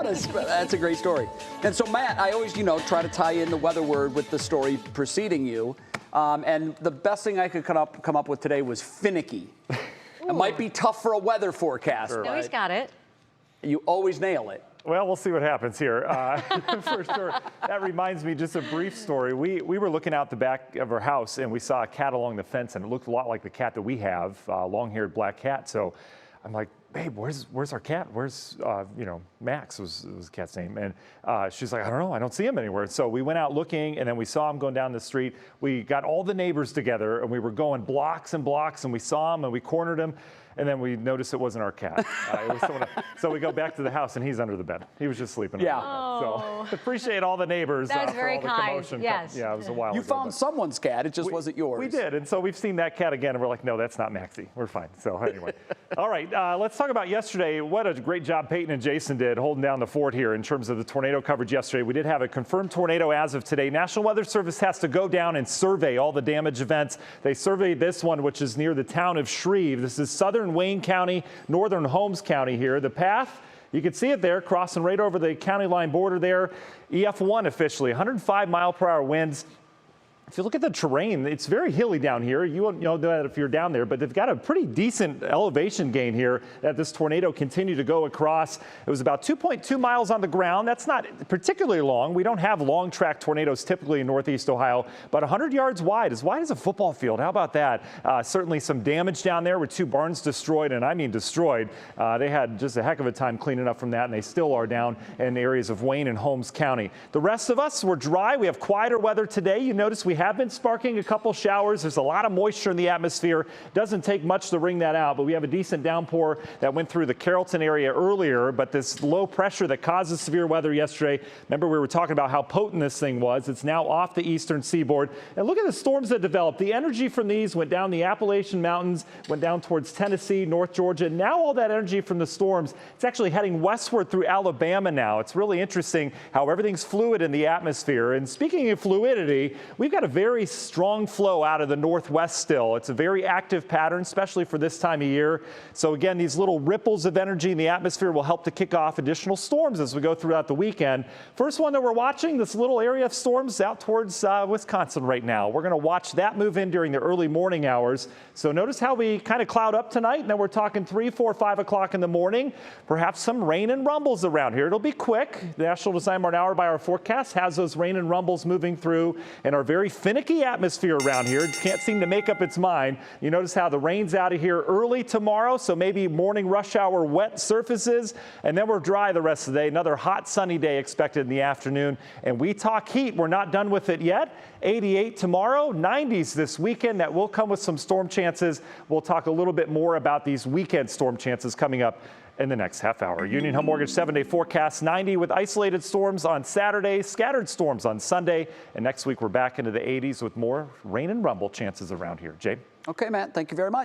That's a great story. And so, Matt, I always, try to tie in the weather word with the story preceding you. And the best thing I could come up with today was finicky. It might be tough for a weather forecast. Sure. No, he's got it. You always nail it. Well, we'll see what happens here. For sure. That reminds me, just a brief story. We were looking out the back of our house, and we saw a cat along the fence, and it looked a lot like the cat that we have, long-haired black cat. So I'm like, babe, where's our cat? Where's, Max was the cat's name. And she's like, I don't know, I don't see him anywhere. So we went out looking, and then we saw him going down the street. We got all the neighbors together, and we were going blocks and blocks, and we saw him, and we cornered him. And then we noticed it wasn't our cat. It was someone else. So we go back to the house, and he's under the bed. He was just sleeping. Yeah. Under the bed. So appreciate all the neighbors that was for very all the kind. commotion. Yes. Yeah, it was a while ago. You found someone's cat. It just wasn't yours. We did. And so we've seen that cat again, and we're like, no, that's not Maxie. We're fine. So anyway. All right. Let's talk about yesterday. What a great job Peyton and Jason did holding down the fort here in terms of the tornado coverage yesterday. We did have a confirmed tornado as of today. National Weather Service has to go down and survey all the damage events. They surveyed this one, which is near the town of Shreve. This is southern Wayne County, northern Holmes County here. The path, you can see it there, crossing right over the county line border there. EF1 officially, 105-mile-per-hour winds. If you look at the terrain, it's very hilly down here. You won't know that if you're down there, but they've got a pretty decent elevation gain here that this tornado continued to go across. It was about 2.2 miles on the ground. That's not particularly long. We don't have long track tornadoes typically in Northeast Ohio, but 100 yards wide as a football field. How about that? Certainly some damage down there with 2 barns destroyed, and I mean destroyed. They had just a heck of a time cleaning up from that, and they still are down in areas of Wayne and Holmes County. The rest of us, we're dry. We have quieter weather today. You notice we have been sparking a couple showers. There's a lot of moisture in the atmosphere. Doesn't take much to wring that out, but we have a decent downpour that went through the Carrollton area earlier, but this low pressure that causes severe weather yesterday, remember we were talking about how potent this thing was. It's now off the eastern seaboard. And look at the storms that developed. The energy from these went down the Appalachian Mountains, went down towards Tennessee, North Georgia. Now all that energy from the storms, it's actually heading westward through Alabama now. It's really interesting how everything's fluid in the atmosphere. And speaking of fluidity, we've got a very strong flow out of the northwest still. It's a very active pattern, especially for this time of year. So again, these little ripples of energy in the atmosphere will help to kick off additional storms as we go throughout the weekend. First one that we're watching, this little area of storms out towards Wisconsin right now. We're going to watch that move in during the early morning hours. So notice how we kind of cloud up tonight, and then we're talking 3, 4, 5 o'clock in the morning. Perhaps some rain and rumbles around here. It'll be quick. The National Design Hour by our forecast has those rain and rumbles moving through and our very finicky atmosphere around here. It can't seem to make up its mind. You notice how the rain's out of here early tomorrow, so maybe morning rush hour wet surfaces, and then we're dry the rest of the day. Another hot sunny day expected in the afternoon. And we talk heat. We're not done with it yet. 88 tomorrow, 90s this weekend. That will come with some storm chances. We'll talk a little bit more about these weekend storm chances coming up in the next half hour. Union Home Mortgage 7-day forecast 90 with isolated storms on Saturday, scattered storms on Sunday. And next week we're back into the 80s with more rain and rumble chances around here. Jay? Okay, Matt, thank you very much.